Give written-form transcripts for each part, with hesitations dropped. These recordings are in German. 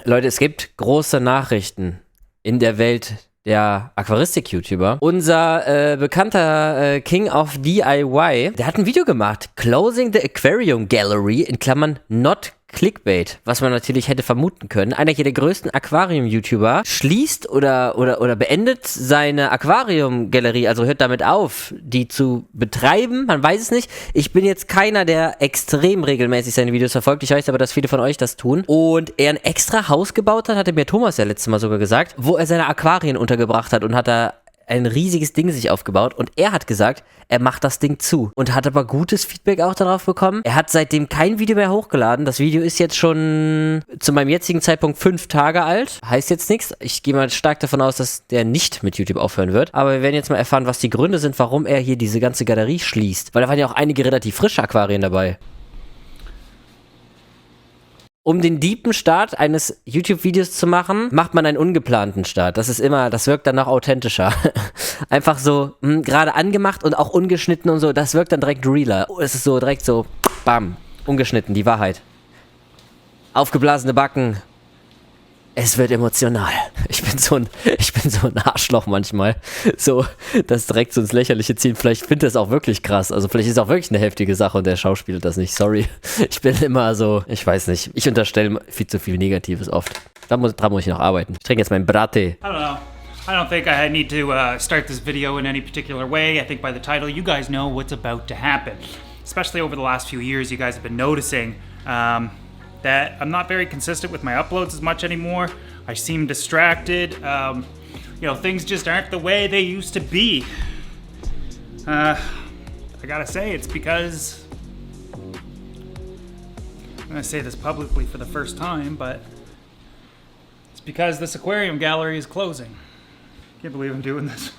Leute, es gibt große Nachrichten in der Welt der Aquaristik-YouTuber. Unser bekannter King of DIY, der hat ein Video gemacht. Closing the Aquarium Gallery, in Klammern not Clickbait, was man natürlich hätte vermuten können. Einer hier der größten Aquarium-YouTuber schließt oder beendet seine Aquarium-Galerie, also hört damit auf, die zu betreiben. Man weiß es nicht. Ich bin jetzt keiner, der extrem regelmäßig seine Videos verfolgt. Ich weiß aber, dass viele von euch das tun. Und er ein extra Haus gebaut hat, hatte mir Thomas ja letztes Mal sogar gesagt, wo er seine Aquarien untergebracht hat und hat da ein riesiges Ding sich aufgebaut und er hat gesagt, er macht das Ding zu und hat aber gutes Feedback auch darauf bekommen. Er hat seitdem kein Video mehr hochgeladen. Das Video ist jetzt schon zu meinem jetzigen Zeitpunkt 5 Tage alt. Heißt jetzt nichts. Ich gehe mal stark davon aus, dass der nicht mit YouTube aufhören wird. Aber wir werden jetzt mal erfahren, was die Gründe sind, warum er hier diese ganze Galerie schließt. Weil da waren ja auch einige relativ frische Aquarien dabei. Um den deepen Start eines YouTube-Videos zu machen, macht man einen ungeplanten Start. Das wirkt dann noch authentischer. Einfach so, gerade angemacht und auch ungeschnitten und so, das wirkt dann direkt realer. Es ist so direkt so, bam, ungeschnitten, die Wahrheit. Aufgeblasene Backen. Es wird emotional. Ich bin so ein Arschloch manchmal. So, das direkt so ins Lächerliche ziehen. Vielleicht findet er es auch wirklich krass. Also vielleicht ist es auch wirklich eine heftige Sache und der schauspielt das nicht. Sorry. Ich bin immer so, ich weiß nicht. Ich unterstelle viel zu viel Negatives oft. Dran muss ich noch arbeiten. Ich trinke jetzt meinen Brattee. I don't know. I don't think I need to start this video in any particular way. I think by the title, you guys know what's about to happen. Especially over the last few years, you guys have been noticing that I'm not very consistent with my uploads as much anymore. I seem distracted. You know, things just aren't the way they used to be. I gotta say, it's because I'm gonna say this publicly for the first time, but it's because this aquarium gallery is closing. Can't believe I'm doing this.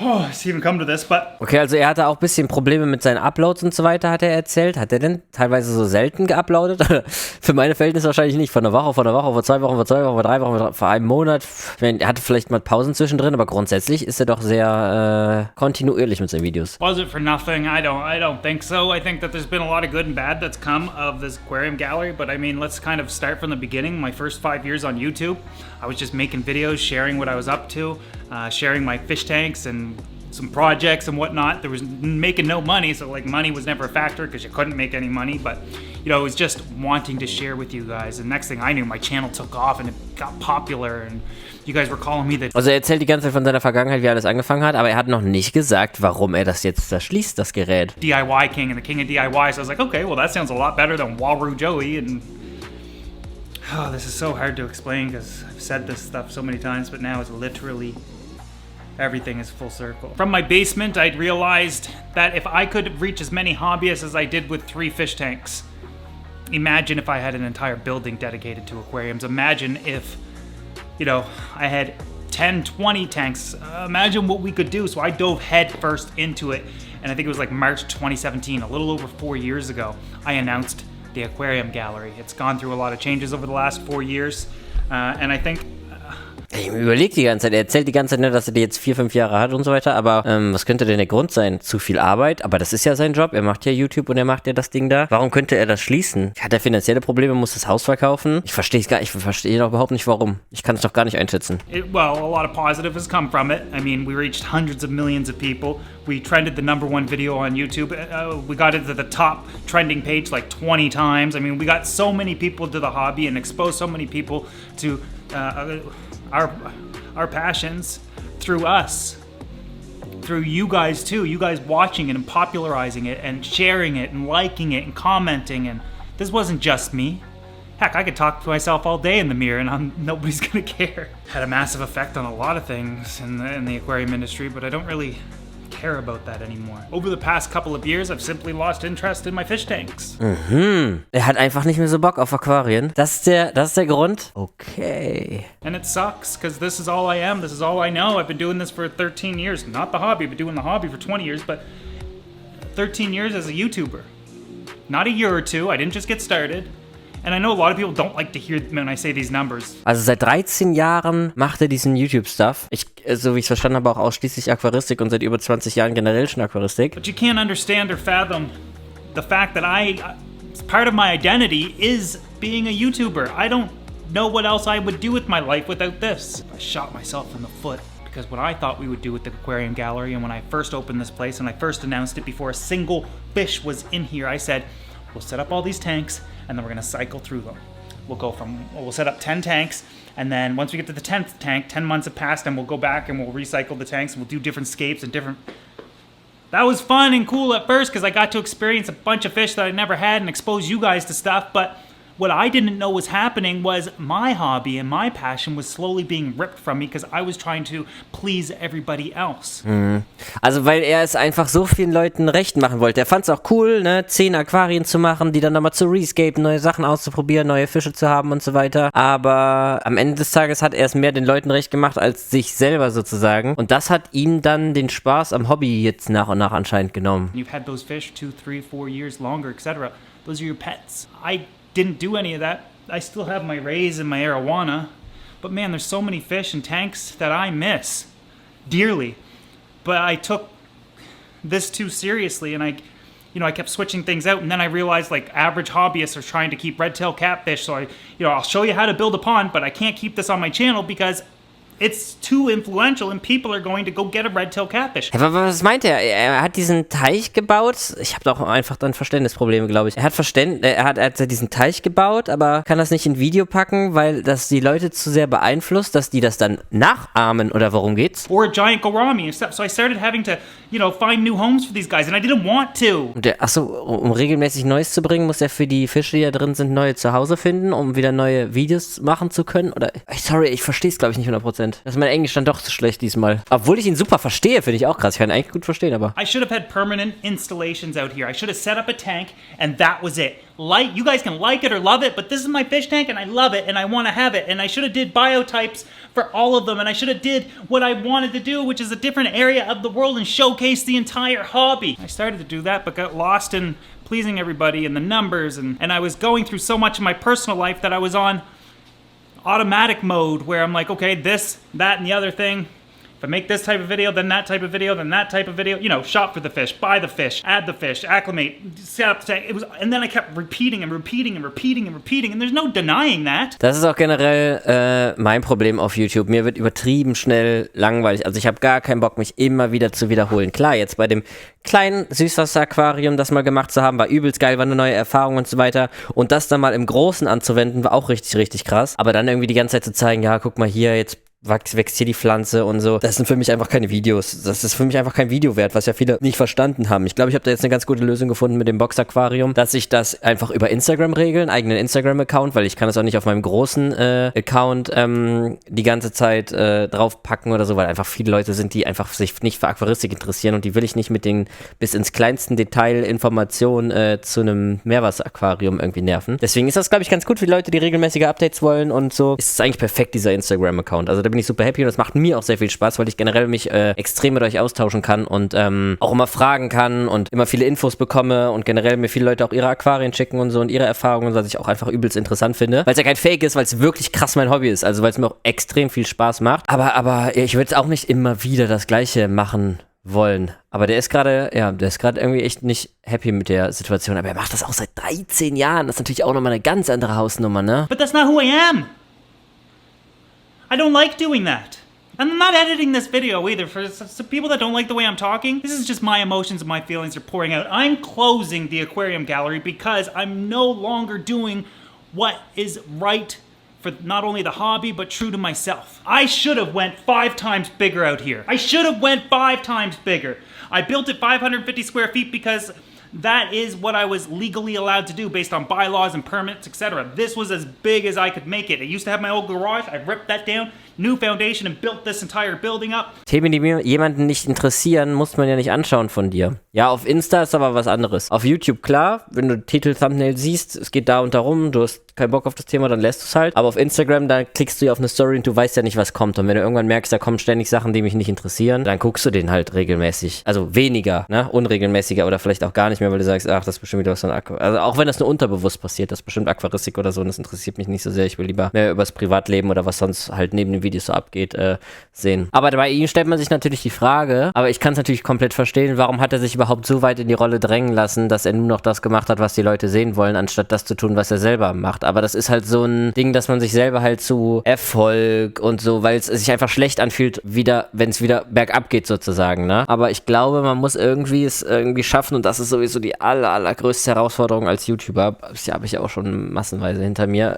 It's even come to this, but... Okay, also er hatte auch ein bisschen Probleme mit seinen Uploads und so weiter, hat er erzählt. Hat er denn teilweise so selten geuploadet? Für meine Verhältnisse wahrscheinlich nicht. Von einer Woche, vor 2 Wochen, vor 2 Wochen, vor 3 Wochen, vor einem Monat. Ich meine, er hatte vielleicht mal Pausen zwischendrin, aber grundsätzlich ist er doch sehr kontinuierlich mit seinen Videos. Was it for nothing? I don't think so. I think that there's been a lot of good and bad that's come of this aquarium gallery, but I mean, let's kind of start from the beginning. My first 5 years on YouTube, I was just making videos, sharing what I was up to, sharing my fish tanks and some projects and whatnot. There was making no money, so like money was never a factor because you couldn't make any money, but you know, it was just wanting to share with you guys. And next thing I knew, my channel took off and it got popular and you guys were calling me the... Also er erzählt die ganze Zeit von seiner Vergangenheit, wie alles angefangen hat, aber er hat noch nicht gesagt, warum er das jetzt schließt, das Gerät. DIY King and the King of DIY, so I was like, okay, well that sounds a lot better than Waru Joey. And oh, this is so hard to explain because I've said this stuff so many times, but now it's literally everything is full circle. From my basement, I'd realized that if I could reach as many hobbyists as I did with 3 fish tanks, imagine if I had an entire building dedicated to aquariums. Imagine if, you know, I had 10, 20 tanks. Imagine what we could do. So I dove head first into it. And I think it was like March 2017, a little over 4 years ago, I announced the aquarium gallery. It's gone through a lot of changes over the last 4 years. And I think... Ich überlege die ganze Zeit, er erzählt die ganze Zeit, ne, dass er die jetzt 4, 5 Jahre hat und so weiter, aber was könnte denn der Grund sein? Zu viel Arbeit, aber das ist ja sein Job, er macht ja YouTube und er macht ja das Ding da. Warum könnte er das schließen? Hat er finanzielle Probleme, muss das Haus verkaufen? Ich verstehe es gar nicht, ich verstehe doch überhaupt nicht warum. Ich kann es doch gar nicht einschätzen. Well, a lot of positive has come from it. I mean, we reached hundreds of millions of people. We trended the #1 video on YouTube. We got into the top trending page like 20 times. I mean, we got so many people to the hobby and exposed so many people to our passions through us, through you guys too, you guys watching it and popularizing it and sharing it and liking it and commenting. And this wasn't just me. Heck, I could talk to myself all day in the mirror and nobody's gonna care. Had a massive effect on a lot of things in the aquarium industry, but I don't really care about that anymore. Over the past couple of years, I've simply lost interest in my fish tanks. Er hat einfach nicht mehr so Bock auf Aquarien. Das ist der Grund? Okay. And it sucks, because this is all I am, this is all I know. I've been doing this for 13 years. Not the hobby, I've been doing the hobby for 20 years, but 13 years as a YouTuber. Not a year or two, I didn't just get started. And I know a lot of people don't like to hear when I say these numbers. Also seit 13 Jahren macht er diesen YouTube-Stuff. So wie ich es verstanden habe, auch ausschließlich Aquaristik und seit über 20 Jahren generell schon Aquaristik. But you can't understand or fathom the fact that part of my identity is being a YouTuber. I don't know what else I would do with my life without this. I shot myself in the foot because what I thought we would do with the aquarium gallery, and when I first opened this place and I first announced it before a single fish was in here, I said, we'll set up all these tanks and then we're gonna cycle through them. We'll set up 10 tanks, and then once we get to the 10th tank, 10 months have passed, and we'll go back and we'll recycle the tanks and we'll do different scapes and different... That was fun and cool at first because I got to experience a bunch of fish that I never had and expose you guys to stuff, but what I didn't know was happening was my hobby and my passion was slowly being ripped from me because I was trying to please everybody else. Also weil er es einfach so vielen Leuten recht machen wollte. Er fand es auch cool, ne, 10 Aquarien zu machen, die dann nochmal zu rescapen, neue Sachen auszuprobieren, neue Fische zu haben und so weiter. Aber am Ende des Tages hat er es mehr den Leuten recht gemacht als sich selber sozusagen. Und das hat ihm dann den Spaß am Hobby jetzt nach und nach anscheinend genommen. You've had those fish 2, 3, 4 years longer, etc. Those are your pets. I didn't do any of that. I still have my rays and my arowana, but man, there's so many fish and tanks that I miss dearly. But I took this too seriously, and I kept switching things out, and then I realized like average hobbyists are trying to keep red-tail catfish, so I'll show you how to build a pond, but I can't keep this on my channel because it's too influential and people are going to go get a red-tail catfish. Aber was meint er? Er hat diesen Teich gebaut. Ich habe doch einfach dann Verständnisprobleme, glaube ich. Er hat diesen Teich gebaut, aber kann das nicht in Video packen, weil das die Leute zu sehr beeinflusst, dass die das dann nachahmen, oder worum geht's? Or a giant gourami. So I started having to, find new homes for these guys and I didn't want to. Und um regelmäßig Neues zu bringen, muss er für die Fische, die da drin sind, neue Zuhause finden, um wieder neue Videos machen zu können? Oder, sorry, ich verstehe es, glaube ich, nicht 100%. Das ist mein Englisch dann doch zu schlecht diesmal. Obwohl ich ihn super verstehe, finde ich auch krass. Ich kann ihn eigentlich gut verstehen, aber... I should have had permanent installations out here. I should have set up a tank and that was it. You guys can like it or love it, but this is my fish tank and I love it and I want to have it. And I should have did biotypes for all of them, and I should have did what I wanted to do, which is a different area of the world and showcase the entire hobby. I started to do that, but got lost in pleasing everybody and the numbers, and I was going through so much in my personal life that I was on automatic mode where I'm like, okay, this, that, and the other thing. If I make this type of video, then that type of video, then that type of video, shop for the fish, buy the fish, add the fish, acclimate, set up the tank. And then I kept repeating and repeating and repeating and repeating, and there's no denying that. Das ist auch generell mein Problem auf YouTube. Mir wird übertrieben schnell langweilig. Also ich habe gar keinen Bock, mich immer wieder zu wiederholen. Klar, jetzt bei dem kleinen Süßwasser-Aquarium, das mal gemacht zu haben, war übelst geil, war eine neue Erfahrung und so weiter. Und das dann mal im Großen anzuwenden, war auch richtig, richtig krass. Aber dann irgendwie die ganze Zeit zu zeigen, ja, guck mal hier, jetzt wächst hier die Pflanze und so. Das sind für mich einfach keine Videos. Das ist für mich einfach kein Video wert, was ja viele nicht verstanden haben. Ich glaube, ich habe da jetzt eine ganz gute Lösung gefunden mit dem Box-Aquarium, dass ich das einfach über Instagram regel, einen eigenen Instagram-Account, weil ich kann das auch nicht auf meinem großen Account die ganze Zeit draufpacken oder so, weil einfach viele Leute sind, die einfach sich nicht für Aquaristik interessieren und die will ich nicht mit den bis ins kleinsten Detail Informationen zu einem Meerwasser-Aquarium irgendwie nerven. Deswegen ist das, glaube ich, ganz gut für die Leute, die regelmäßige Updates wollen und so. Ist es eigentlich perfekt, dieser Instagram-Account. Also da bin ich super happy und das macht mir auch sehr viel Spaß, weil ich generell mich extrem mit euch austauschen kann und auch immer fragen kann und immer viele Infos bekomme und generell mir viele Leute auch ihre Aquarien schicken und so und ihre Erfahrungen, was ich auch einfach übelst interessant finde, weil es ja kein Fake ist, weil es wirklich krass mein Hobby ist, also weil es mir auch extrem viel Spaß macht, aber ich würde jetzt auch nicht immer wieder das Gleiche machen wollen. Aber der ist gerade irgendwie echt nicht happy mit der Situation, aber er macht das auch seit 13 Jahren, das ist natürlich auch nochmal eine ganz andere Hausnummer, ne? But that's not who I am! I don't like doing that. And I'm not editing this video either. For some people that don't like the way I'm talking, this is just my emotions and my feelings are pouring out. I'm closing the aquarium gallery because I'm no longer doing what is right for not only the hobby, but true to myself. I should have went 5 times bigger out here. I should have went 5 times bigger. I built it 550 square feet because that is what I was legally allowed to do based on bylaws and permits, etc. This was as big as I could make it. I used to have my old garage. I ripped that down, new foundation, and built this entire building up. Themen, die mir jemanden nicht interessieren, muss man ja nicht anschauen von dir. Ja, auf Insta ist aber was anderes. Auf YouTube, klar, wenn du Titel, Thumbnail siehst, es geht da und darum, du hast keinen Bock auf das Thema, dann lässt du es halt. Aber auf Instagram, da klickst du ja auf eine Story und du weißt ja nicht, was kommt. Und wenn du irgendwann merkst, da kommen ständig Sachen, die mich nicht interessieren, dann guckst du den halt regelmäßig. Also weniger, ne? Unregelmäßiger oder vielleicht auch gar nicht mehr, weil du sagst, ach, das ist bestimmt wieder was von Also auch wenn das nur unterbewusst passiert, das ist bestimmt Aquaristik oder so, und das interessiert mich nicht so sehr. Ich will lieber mehr über das Privatleben oder was sonst halt neben den den Videos so abgeht, sehen. Aber bei ihm stellt man sich natürlich die Frage, aber ich kann es natürlich komplett verstehen, warum hat er sich überhaupt so weit in die Rolle drängen lassen, dass er nur noch das gemacht hat, was die Leute sehen wollen, anstatt das zu tun, was er selber macht. Aber das ist halt so ein Ding, dass man sich selber halt zu Erfolg und so, weil es sich einfach schlecht anfühlt, wieder, wenn es wieder bergab geht sozusagen, ne? Aber ich glaube, man muss es irgendwie schaffen und das ist sowieso die allergrößte Herausforderung als YouTuber. Das habe ich ja auch schon massenweise hinter mir.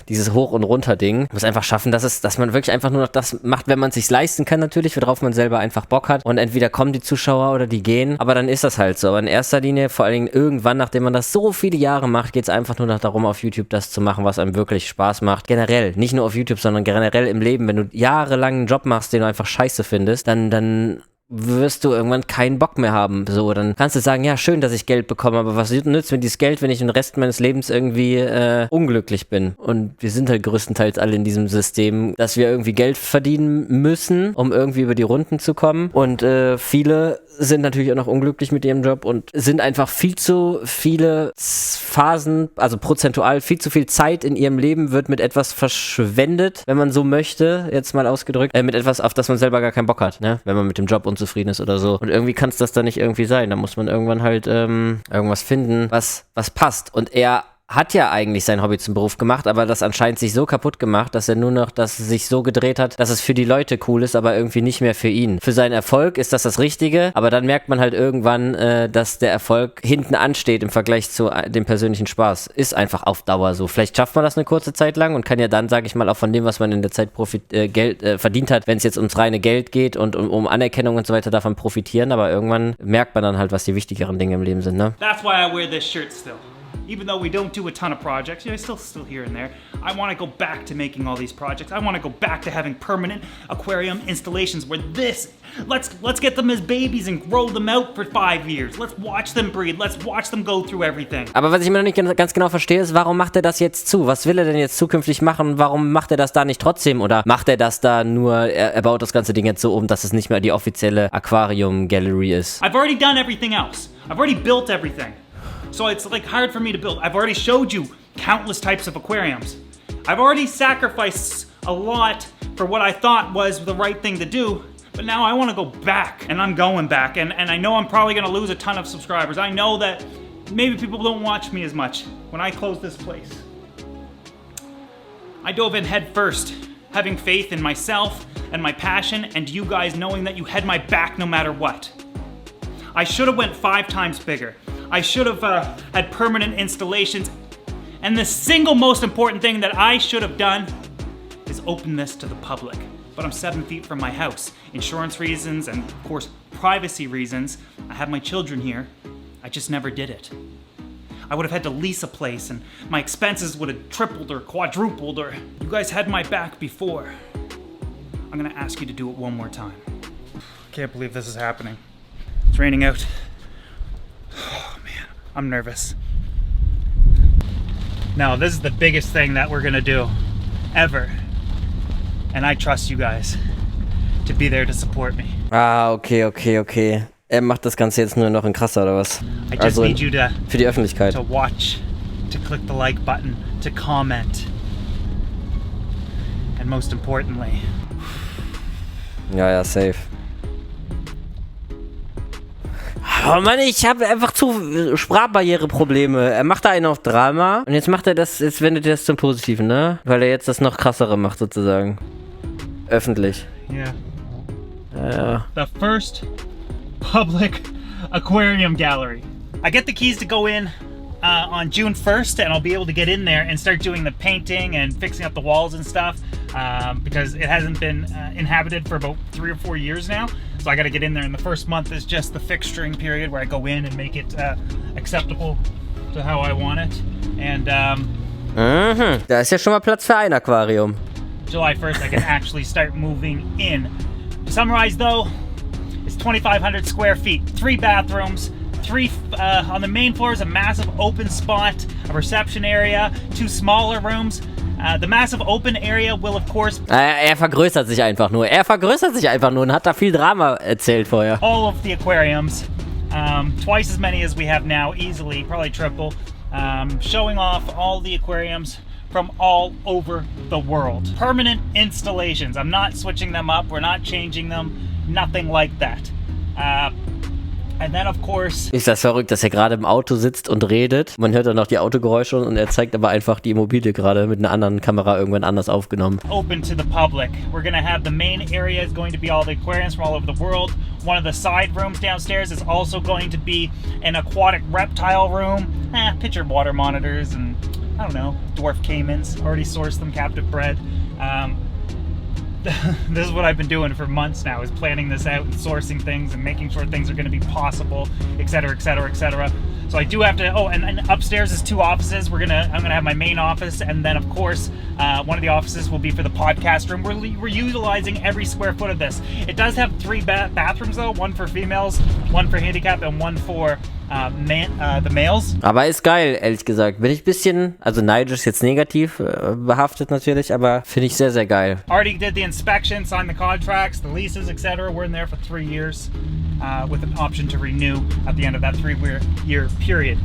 Dieses Hoch- und Runter-Ding. Muss einfach schaffen, dass man wirklich einfach nur noch das macht, wenn man es sich leisten kann natürlich, worauf man selber einfach Bock hat und entweder kommen die Zuschauer oder die gehen, aber dann ist das halt so. Aber in erster Linie, vor allen Dingen irgendwann, nachdem man das so viele Jahre macht, geht es einfach nur noch darum, auf YouTube das zu machen, was einem wirklich Spaß macht. Generell, nicht nur auf YouTube, sondern generell im Leben. Wenn du jahrelang einen Job machst, den du einfach scheiße findest, dann wirst du irgendwann keinen Bock mehr haben. So, dann kannst du sagen, ja, schön, dass ich Geld bekomme, aber was nützt mir dieses Geld, wenn ich den Rest meines Lebens irgendwie unglücklich bin? Und wir sind halt größtenteils alle in diesem System, dass wir irgendwie Geld verdienen müssen, um irgendwie über die Runden zu kommen. Und viele sind natürlich auch noch unglücklich mit ihrem Job und sind einfach viel zu viele Phasen, also prozentual viel zu viel Zeit in ihrem Leben wird mit etwas verschwendet, wenn man so möchte, jetzt mal ausgedrückt, mit etwas, auf das man selber gar keinen Bock hat, ne? Wenn man mit dem Job unzufrieden ist oder so. Und irgendwie kann es das dann nicht irgendwie sein. Da muss man irgendwann halt irgendwas finden, was passt. Und er hat ja eigentlich sein Hobby zum Beruf gemacht, aber das anscheinend sich so kaputt gemacht, dass er nur noch das sich so gedreht hat, dass es für die Leute cool ist, aber irgendwie nicht mehr für ihn. Für seinen Erfolg ist das Richtige, aber dann merkt man halt irgendwann, dass der Erfolg hinten ansteht im Vergleich zu dem persönlichen Spaß. Ist einfach auf Dauer so. Vielleicht schafft man das eine kurze Zeit lang und kann ja dann, sage ich mal, auch von dem, was man in der Zeit Geld verdient hat, wenn es jetzt ums reine Geld geht und um Anerkennung und so weiter, davon profitieren, aber irgendwann merkt man dann halt, was die wichtigeren Dinge im Leben sind, ne? That's why I wear this shirt still. Even though we don't do a ton of projects, still here and there. I want to go back to making all these projects. I want to go back to having permanent aquarium installations where let's get them as babies and grow them out for 5 years. Let's watch them breed. Let's watch them go through everything. Aber was ich mir noch nicht ganz genau verstehe, ist, warum macht er das jetzt zu? Was will er denn jetzt zukünftig machen? Warum macht er das da nicht trotzdem? Oder macht er das da nur, er baut das ganze Ding jetzt so um, dass es nicht mehr die offizielle Aquarium-Gallery ist? I've already done everything else. I've already built everything. So it's like hard for me to build. I've already showed you countless types of aquariums. I've already sacrificed a lot for what I thought was the right thing to do, but now I want to go back, and I'm going back, and I know I'm probably going to lose a ton of subscribers. I know that maybe people don't watch me as much when I close this place. I dove in head first, having faith in myself and my passion, and you guys knowing that you had my back no matter what. I should have went 5 times bigger. I should have had permanent installations. And the single most important thing that I should have done is open this to the public. But I'm 7 feet from my house. Insurance reasons and, of course, privacy reasons. I have my children here. I just never did it. I would have had to lease a place and my expenses would have tripled or quadrupled, or you guys had my back before. I'm gonna ask you to do it one more time. I can't believe this is happening. It's raining out. Oh man, I'm nervous. Now, this is the biggest thing that we're gonna do ever. And I trust you guys to be there to support me. Ah, okay. Er macht das Ganze jetzt nur noch in krasser, oder was? I just need you to, für die Öffentlichkeit. to watch, to click the like button, to comment. And most importantly, Ja, safe. Oh Mann, ich habe einfach zu Sprachbarriereprobleme. Er macht da einen auf Drama und jetzt wendet er das zum Positiven, ne? Weil er jetzt das noch krassere macht, sozusagen. Öffentlich. yeah. Ja. The first public aquarium gallery. I get the keys to go in on June 1st, and I'll be able to get in there and start doing the painting and fixing up the walls and stuff because it hasn't been inhabited for about 3 or 4 years now. So I got to get in there, and the first month is just the fixturing period where I go in and make it acceptable to how I want it. And Da ist ja schon mal Platz für ein Aquarium. July 1st, I can actually start moving in. To summarize though, it's 2,500 square feet, 3 bathrooms, 3 on the main floor is a massive open spot, a reception area, 2 smaller rooms. The massive open area will of course... Er vergrößert sich einfach nur. Und hat da viel Drama erzählt vorher. All of the aquariums, twice as many as we have now, easily, probably triple. Showing off all the aquariums from all over the world. Permanent installations. I'm not switching them up. We're not changing them. Nothing like that. And then, of course, ist das verrückt, dass er gerade im Auto sitzt und redet. Man hört dann noch die Autogeräusche und er zeigt aber einfach die Immobilie gerade mit einer anderen Kamera irgendwann anders aufgenommen. Open to the public. We're gonna have the main area is going to be all the aquariums from all over the world. One of the side rooms downstairs is also going to be an aquatic reptile room. Picture water monitors and, I don't know, dwarf caimans. Already sourced them captive bred. This is what I've been doing for months now, is planning this out and sourcing things and making sure things are going to be possible, etc., etc., etc. So I do have to, and upstairs is 2 offices. I'm gonna have my main office, and then of course, one of the offices will be for the podcast room. We're utilizing every square foot of this. It does have 3 bathrooms though, 1 for females, 1 for handicap, and 1 for the males. Aber ist geil, ehrlich gesagt. Bin ich ein bisschen, also neidisch jetzt negativ behaftet natürlich, aber finde ich sehr, sehr geil. Already did the inspection, signed the contracts, the leases, etc. We're in there for 3 years with an option to renew at the end of that 3-year period.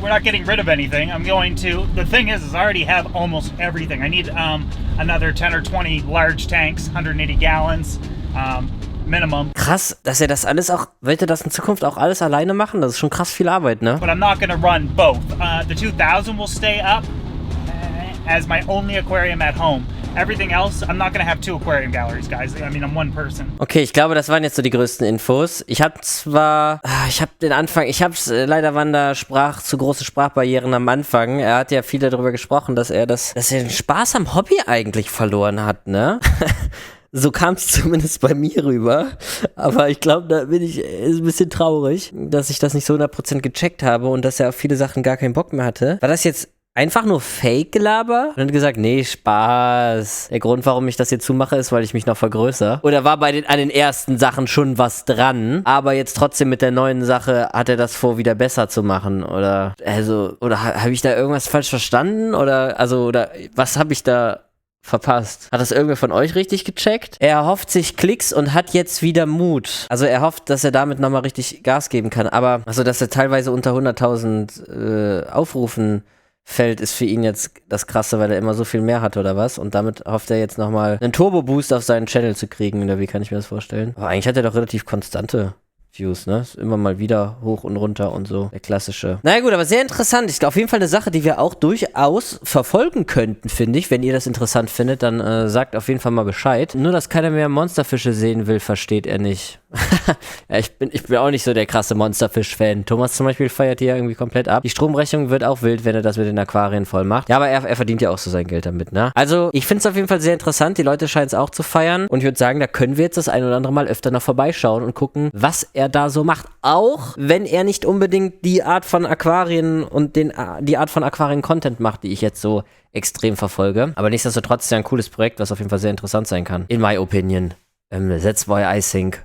We're not getting rid of anything. The thing is I already have almost everything. I need another 10 or 20 large tanks, 180 gallons. Minimum. Krass, dass er das alles auch, wird er das in Zukunft auch alles alleine machen? Das ist schon krass viel Arbeit, ne? But I'm not gonna run both. The 2000 will stay up as my only aquarium at home. Everything else, I'm not gonna have 2 aquarium galleries, guys. I mean, I'm one person. Okay, ich glaube, das waren jetzt so die größten Infos. Leider waren da zu große Sprachbarrieren am Anfang. Er hat ja viel darüber gesprochen, dass er den Spaß am Hobby eigentlich verloren hat, ne? So kam es zumindest bei mir rüber. Aber ich glaube, da ist ein bisschen traurig, dass ich das nicht so 100% gecheckt habe und dass er auf viele Sachen gar keinen Bock mehr hatte. War das jetzt einfach nur Fake-Gelaber? Und dann gesagt, nee, Spaß. Der Grund, warum ich das hier zumache, ist, weil ich mich noch vergrößere. Oder war an den ersten Sachen schon was dran, aber jetzt trotzdem mit der neuen Sache hat er das vor, wieder besser zu machen? Oder habe ich da irgendwas falsch verstanden? Oder was habe ich da verpasst? Hat das irgendwer von euch richtig gecheckt? Er erhofft sich Klicks und hat jetzt wieder Mut. Also er hofft, dass er damit nochmal richtig Gas geben kann. Aber dass er teilweise unter 100.000 Aufrufen fällt, ist für ihn jetzt das Krasse, weil er immer so viel mehr hat oder was. Und damit hofft er jetzt nochmal einen Turbo-Boost auf seinen Channel zu kriegen. Oder wie kann ich mir das vorstellen? Aber eigentlich hat er doch relativ konstante Views, ne? Ist immer mal wieder hoch und runter und so. Der klassische. Naja gut, aber sehr interessant. Ist auf jeden Fall eine Sache, die wir auch durchaus verfolgen könnten, finde ich. Wenn ihr das interessant findet, dann sagt auf jeden Fall mal Bescheid. Nur, dass keiner mehr Monsterfische sehen will, versteht er nicht. Ja, ich bin auch nicht so der krasse Monsterfisch-Fan. Thomas zum Beispiel feiert die ja irgendwie komplett ab. Die Stromrechnung wird auch wild, wenn er das mit den Aquarien voll macht. Ja, aber er verdient ja auch so sein Geld damit, ne? Also, ich finde es auf jeden Fall sehr interessant. Die Leute scheinen es auch zu feiern. Und ich würde sagen, da können wir jetzt das ein oder andere Mal öfter noch vorbeischauen und gucken, was er da so macht. Auch wenn er nicht unbedingt die Art von Aquarien und die Art von Aquarien-Content macht, die ich jetzt so extrem verfolge. Aber nichtsdestotrotz ist ja ein cooles Projekt, was auf jeden Fall sehr interessant sein kann. In my opinion. That's why I think.